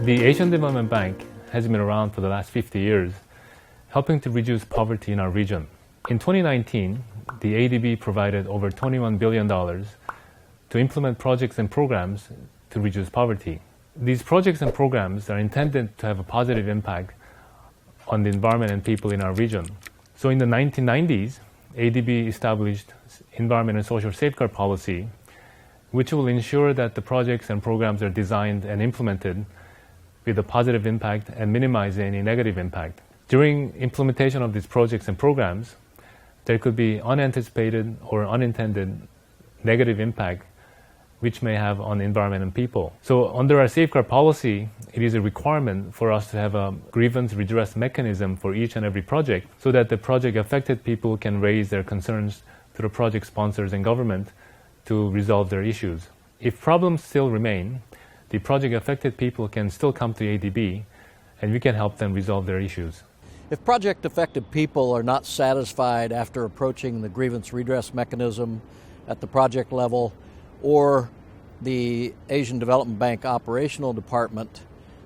The Asian Development Bank has been around for the last 50 years, helping to reduce poverty in our region. In 2019, the ADB provided over $21 billion to implement projects and programs to reduce poverty. These projects and programs are intended to have a positive impact on the environment and people in our region. So in the 1990s, ADB established Environment and Social Safeguard Policy, which will ensure that the projects and programs are designed and implemented with a positive impact and minimize any negative impact. During implementation of these projects and programs, there could be unanticipated or unintended negative impact which may have on the environment and people. So under our safeguard policy, it is a requirement for us to have a grievance redress mechanism for each and every project so that the project affected people can raise their concerns to the project sponsors and government to resolve their issues. If problems still remain, the project affected people can still come to ADB and we can help them resolve their issues. If project affected people are not satisfied after approaching the grievance redress mechanism at the project level or the Asian Development Bank Operational Department,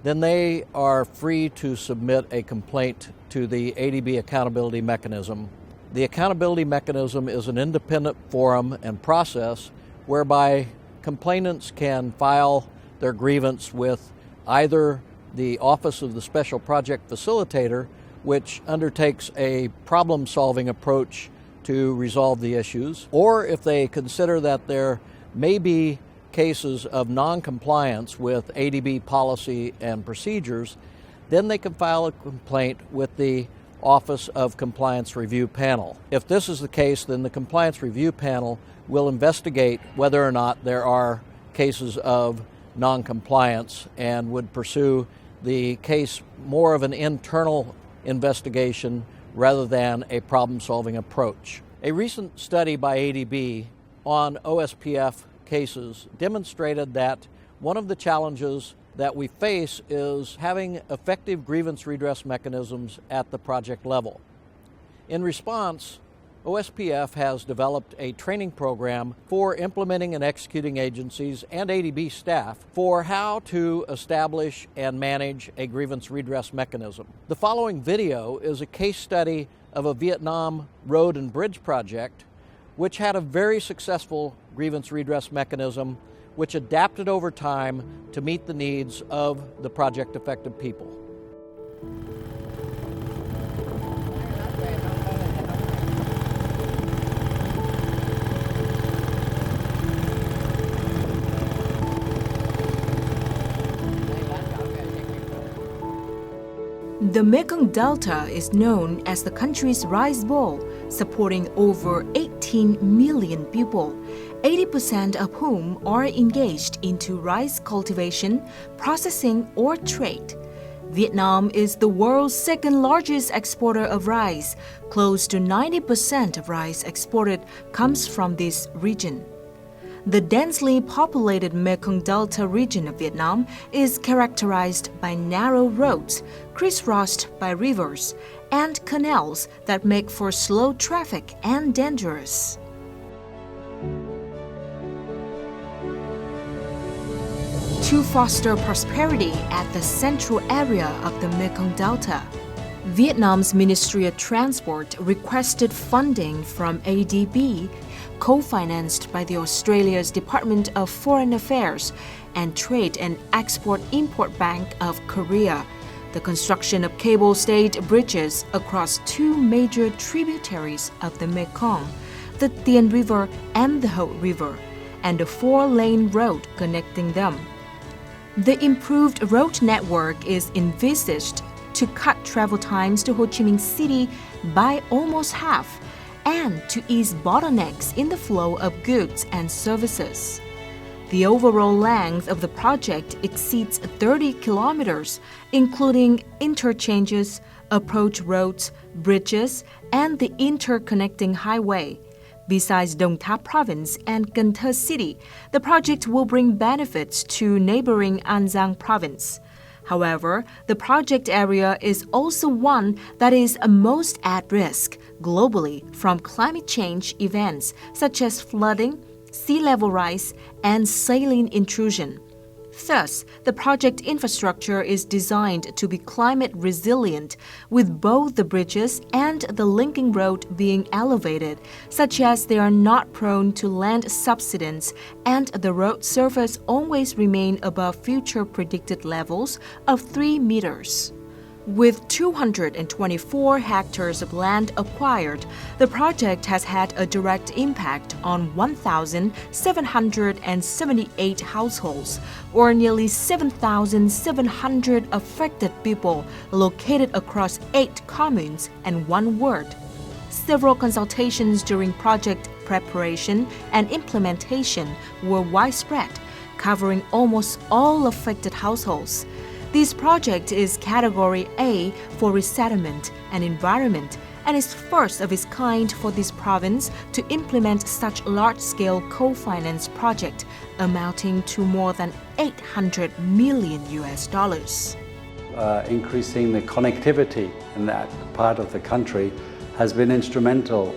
then they are free to submit a complaint to the ADB Accountability Mechanism. The Accountability Mechanism is an independent forum and process whereby complainants can file their grievance with either the Office of the Special Project Facilitator, which undertakes a problem-solving approach to resolve the issues, or if they consider that there may be cases of non-compliance with ADB policy and procedures, then they can file a complaint with the Office of Compliance Review Panel. If this is the case, then the Compliance Review Panel will investigate whether or not there are cases of non-compliance and would pursue the case more of an internal investigation rather than a problem-solving approach. A recent study by ADB on OSPF cases demonstrated that one of the challenges that we face is having effective grievance redress mechanisms at the project level. In response, OSPF has developed a training program for implementing and executing agencies and ADB staff for how to establish and manage a grievance redress mechanism. The following video is a case study of a Vietnam road and bridge project which had a very successful grievance redress mechanism which adapted over time to meet the needs of the project-affected people. The Mekong Delta is known as the country's rice bowl, supporting over 18 million people, 80% of whom are engaged into rice cultivation, processing, or trade. Vietnam is the world's second largest exporter of rice. Close to 90% of rice exported comes from this region. The densely populated Mekong Delta region of Vietnam is characterized by narrow roads, crisscrossed by rivers, and canals that make for slow traffic and dangerous. To foster prosperity at the central area of the Mekong Delta, Vietnam's Ministry of Transport requested funding from ADB, co-financed by the Australia's Department of Foreign Affairs and Trade and Export-Import Bank of Korea, the construction of cable-stayed bridges across two major tributaries of the Mekong, the Dien River and the Ho River, and a 4-lane road connecting them. The improved road network is envisaged to cut travel times to Ho Chi Minh City by almost half and to ease bottlenecks in the flow of goods and services. The overall length of the project exceeds 30 kilometers, including interchanges, approach roads, bridges, and the interconnecting highway. Besides Dong Tháp Province and Cần Thơ City, the project will bring benefits to neighboring An Giang Province. However, the project area is also one that is most at risk globally from climate change events such as flooding, sea level rise, and saline intrusion. Thus, the project infrastructure is designed to be climate resilient, with both the bridges and the linking road being elevated, such as they are not prone to land subsidence and the road surface always remain above future predicted levels of 3 meters. With 224 hectares of land acquired, the project has had a direct impact on 1,778 households, or nearly 7,700 affected people located across 8 communes and 1 ward. Several consultations during project preparation and implementation were widespread, covering almost all affected households. This project is Category A for resettlement and environment and is first of its kind for this province to implement such large-scale co-finance project amounting to more than $800 million. Increasing the connectivity in that part of the country has been instrumental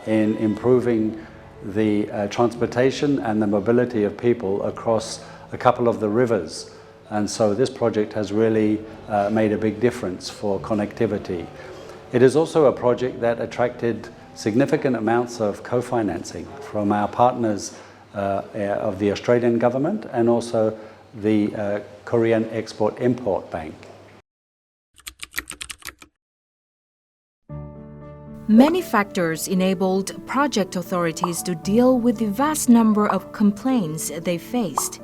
in improving the transportation and the mobility of people across a couple of the rivers. And so this project has really made a big difference for connectivity. It is also a project that attracted significant amounts of co-financing from our partners of the Australian government and also the Korean Export-Import Bank. Many factors enabled project authorities to deal with the vast number of complaints they faced.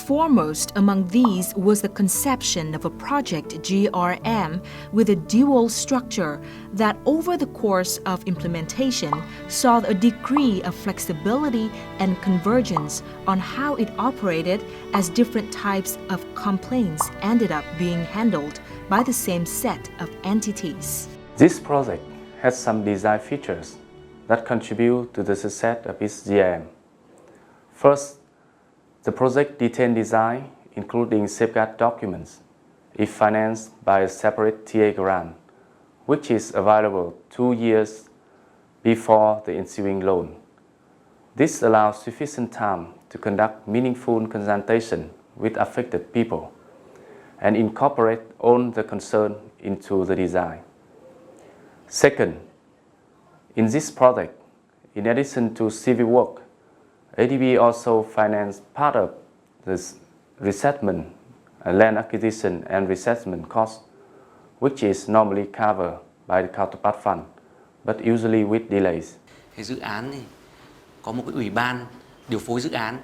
Foremost among these was the conception of a project GRM with a dual structure that over the course of implementation saw a degree of flexibility and convergence on how it operated as different types of complaints ended up being handled by the same set of entities. This project has some design features that contribute to the success of its GRM. First, the project detailed design, including safeguard documents, is financed by a separate TA grant, which is available 2 years before the ensuing loan. This allows sufficient time to conduct meaningful consultation with affected people and incorporate all the concerns into the design. Second, in this project, in addition to civil work, ADB also financed part of the resettlement, land acquisition and resettlement costs, which is normally covered by the counterpart fund, but usually with delays. Cái dự án thì có một cái ủy ban điều phối dự án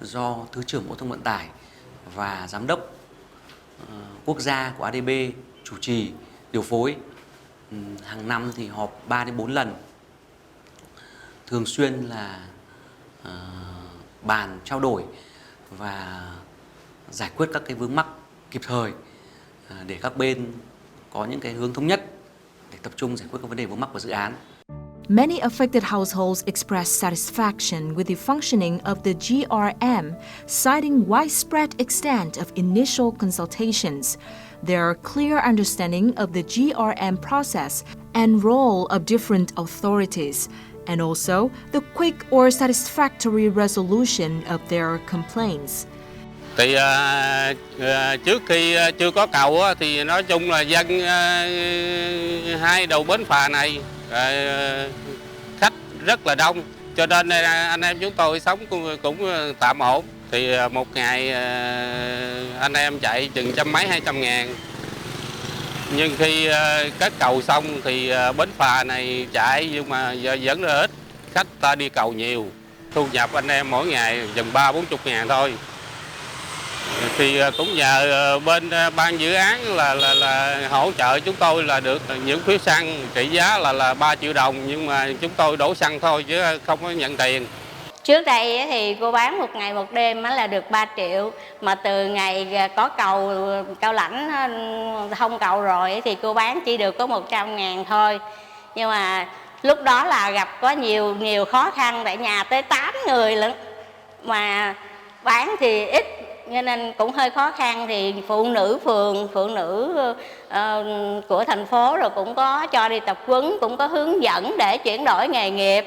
do Thứ trưởng Bộ Thông vận tải và Giám đốc quốc gia của ADB chủ trì điều phối. Hàng năm thì họp 3 đến 4 lần. Thường xuyên là bàn trao đổi và giải quyết các cái vướng mắc kịp thời để các bên có những cái hướng thống nhất để tập trung giải quyết các vấn đề vướng mắc của dự án. Many affected households expressed satisfaction with the functioning of the GRM, citing widespread extent of initial consultations, their clear understanding of the GRM process and role of different authorities, and also the quick or satisfactory resolution of their complaints. Thì trước khi chưa có cầu thì nói chung là dân hai đầu bến phà này khách rất là đông, cho nên anh em chúng tôi sống cũng tạm ổn. Thì một ngày anh em chạy chừng trăm mấy 200 ngàn. Nhưng khi kết cầu xong thì bến phà này chạy nhưng mà vẫn là ít, khách ta đi cầu nhiều. Thu nhập anh em mỗi ngày chừng 30-40 ngàn thôi. Thì cũng nhờ bên ban dự án là hỗ trợ chúng tôi là được những phiếu xăng trị giá là 3 triệu đồng, nhưng mà chúng tôi đổ xăng thôi chứ không có nhận tiền. Trước đây thì cô bán một ngày một đêm là được 3 triệu, mà từ ngày có cầu Cao Lãnh thông cầu rồi thì cô bán chỉ được có 100 ngàn thôi. Nhưng mà lúc đó là gặp có nhiều khó khăn, tại nhà tới 8 người lận mà bán thì ít, cho nên cũng hơi khó khăn. Thì phụ nữ phường, phụ nữ của thành phố rồi cũng có cho đi tập huấn, cũng có hướng dẫn để chuyển đổi nghề nghiệp.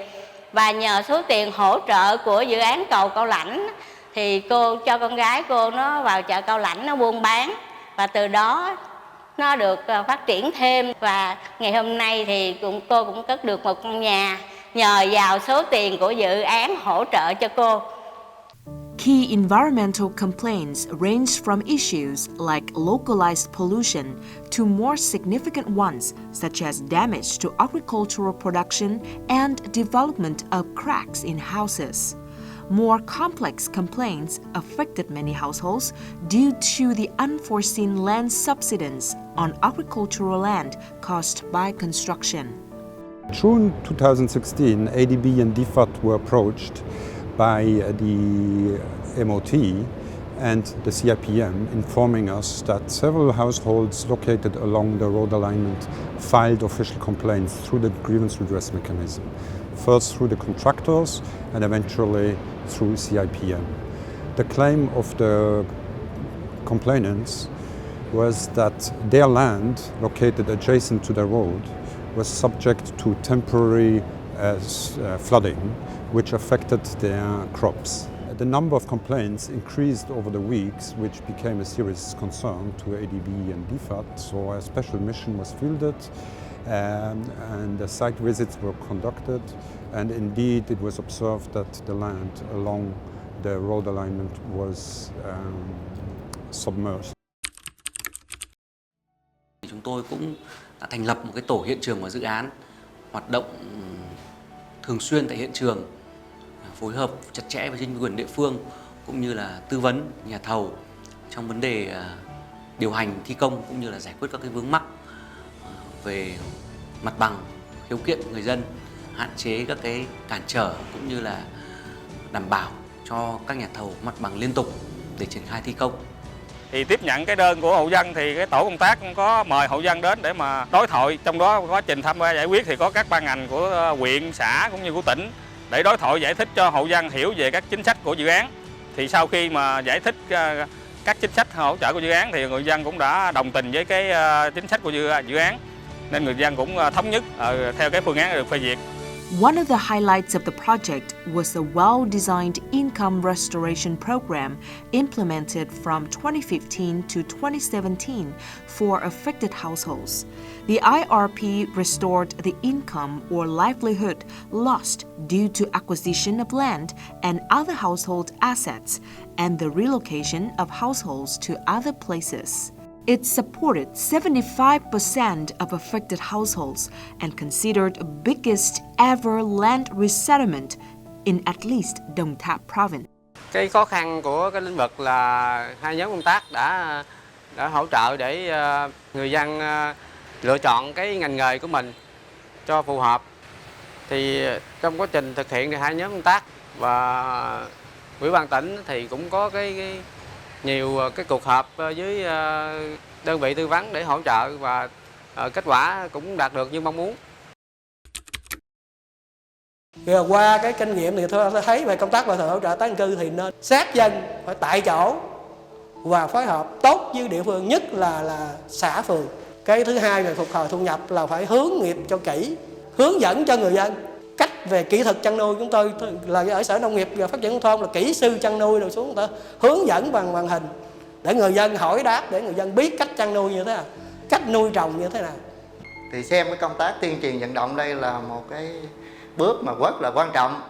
Và nhờ số tiền hỗ trợ của dự án cầu Cao Lãnh thì cô cho con gái cô nó vào chợ Cao Lãnh nó buôn bán, và từ đó nó được phát triển thêm, và ngày hôm nay thì cô cũng cất được một căn nhà nhờ vào số tiền của dự án hỗ trợ cho cô. Key environmental complaints range from issues like localized pollution to more significant ones, such as damage to agricultural production and development of cracks in houses. More complex complaints affected many households due to the unforeseen land subsidence on agricultural land caused by construction. June 2016, ADB and DFAT were approached by the MOT and the CIPM, informing us that several households located along the road alignment filed official complaints through the grievance redress mechanism, first through the contractors and eventually through CIPM. The claim of the complainants was that their land, located adjacent to the road, was subject to temporary flooding, which affected their crops. The number of complaints increased over the weeks, which became a serious concern to ADB and DFAT, so a special mission was fielded and the site visits were conducted, and indeed it was observed that the land along the road alignment was submerged. Chúng tôi cũng đã thành lập một cái tổ hiện trường của dự án, hoạt động thường xuyên tại hiện trường, phối hợp chặt chẽ với chính quyền địa phương cũng như là tư vấn nhà thầu trong vấn đề điều hành thi công cũng như là giải quyết các cái vướng mắc về mặt bằng, khiếu kiện người dân, hạn chế các cái cản trở cũng như là đảm bảo cho các nhà thầu mặt bằng liên tục để triển khai thi công. Thì tiếp nhận cái đơn của hộ dân thì cái tổ công tác cũng có mời hộ dân đến để mà đối thoại, trong đó quá trình tham gia giải quyết thì có các ban ngành của huyện, xã cũng như của tỉnh để đối thoại giải thích cho hộ dân hiểu về các chính sách của dự án. Thì sau khi mà giải thích các chính sách hỗ trợ của dự án thì người dân cũng đã đồng tình với cái chính sách của dự án, nên người dân cũng thống nhất theo cái phương án được phê duyệt. One of the highlights of the project was a well-designed income restoration program implemented from 2015 to 2017 for affected households. The IRP restored the income or livelihood lost due to acquisition of land and other household assets and the relocation of households to other places. It supported 75% of affected households and considered the biggest ever land resettlement in at least Đồng Tháp province. Cái khó khăn của cái lĩnh vực là hai nhóm công tác đã hỗ trợ để người dân lựa chọn cái ngành nghề của mình cho phù hợp. Thì trong quá trình thực hiện thì hai nhóm công tác và Ủy ban tỉnh thì cũng có cái nhiều cái cuộc họp với đơn vị tư vấn để hỗ trợ và kết quả cũng đạt được như mong muốn. Qua cái kinh nghiệm thì tôi thấy về công tác bồi thường hỗ trợ tái định cư thì nên sát dân, phải tại chỗ và phối hợp tốt với địa phương, nhất là xã phường. Cái thứ hai về phục hồi thu nhập là phải hướng nghiệp cho kỹ, hướng dẫn cho người dân cách về kỹ thuật chăn nuôi. Chúng tôi là ở Sở Nông nghiệp và Phát triển nông thôn là kỹ sư chăn nuôi rồi xuống, người ta hướng dẫn bằng màn hình để người dân hỏi đáp, để người dân biết cách chăn nuôi như thế nào, cách nuôi trồng như thế nào. Thì xem cái công tác tuyên truyền vận động đây là một cái bước mà rất là quan trọng,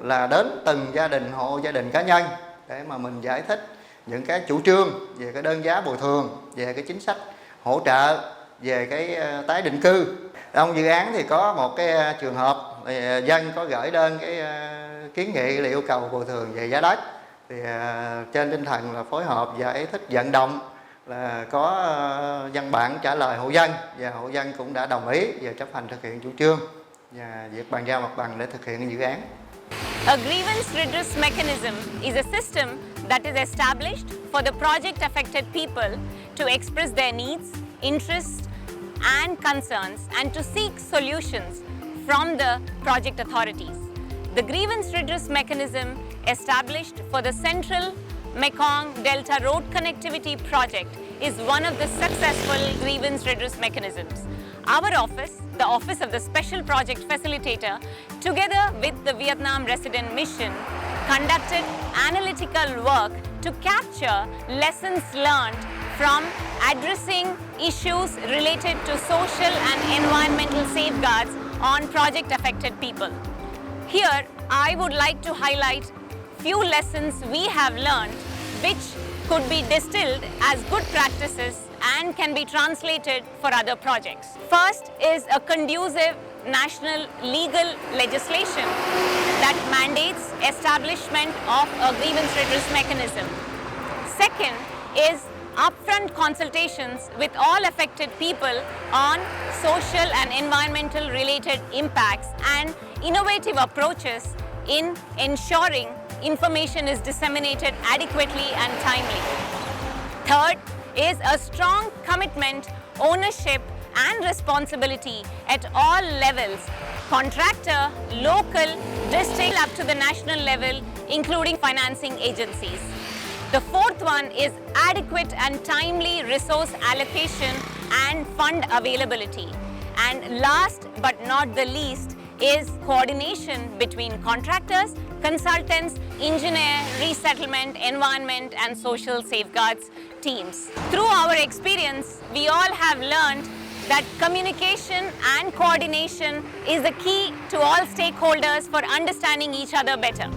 là đến từng gia đình, hộ gia đình, cá nhân để mà mình giải thích những cái chủ trương về cái đơn giá bồi thường, về cái chính sách hỗ trợ, về cái tái định cư. Trong dự án thì có một cái trường hợp dân có gửi đơn cái kiến nghị là yêu cầu bồi thường về giá đất, thì trên tinh thần là phối hợp giải thích vận động là có văn bản trả lời hộ dân, và hộ dân cũng đã đồng ý và chấp hành thực hiện chủ trương và việc bàn giao mặt bằng để thực hiện dự án. A grievance redress mechanism is a system that is established for the project affected people to express their needs, interests and concerns and to seek solutions from the project authorities. The grievance redress mechanism established for the Central Mekong Delta Road Connectivity Project is one of the successful grievance redress mechanisms. Our office, the Office of the Special Project Facilitator, together with the Vietnam Resident Mission, conducted analytical work to capture lessons learned from addressing issues related to social and environmental safeguards on project-affected people. Here, I would like to highlight few lessons we have learned which could be distilled as good practices and can be translated for other projects. First is a conducive national legal legislation that mandates establishment of a grievance redress mechanism. Second is upfront consultations with all affected people on social and environmental related impacts and innovative approaches in ensuring information is disseminated adequately and timely. Third is a strong commitment, ownership and responsibility at all levels, contractor, local, district up to the national level, including financing agencies. The fourth one is adequate and timely resource allocation and fund availability. And last but not the least is coordination between contractors, consultants, engineer, resettlement, environment and social safeguards teams. Through our experience, we all have learned that communication and coordination is the key to all stakeholders for understanding each other better.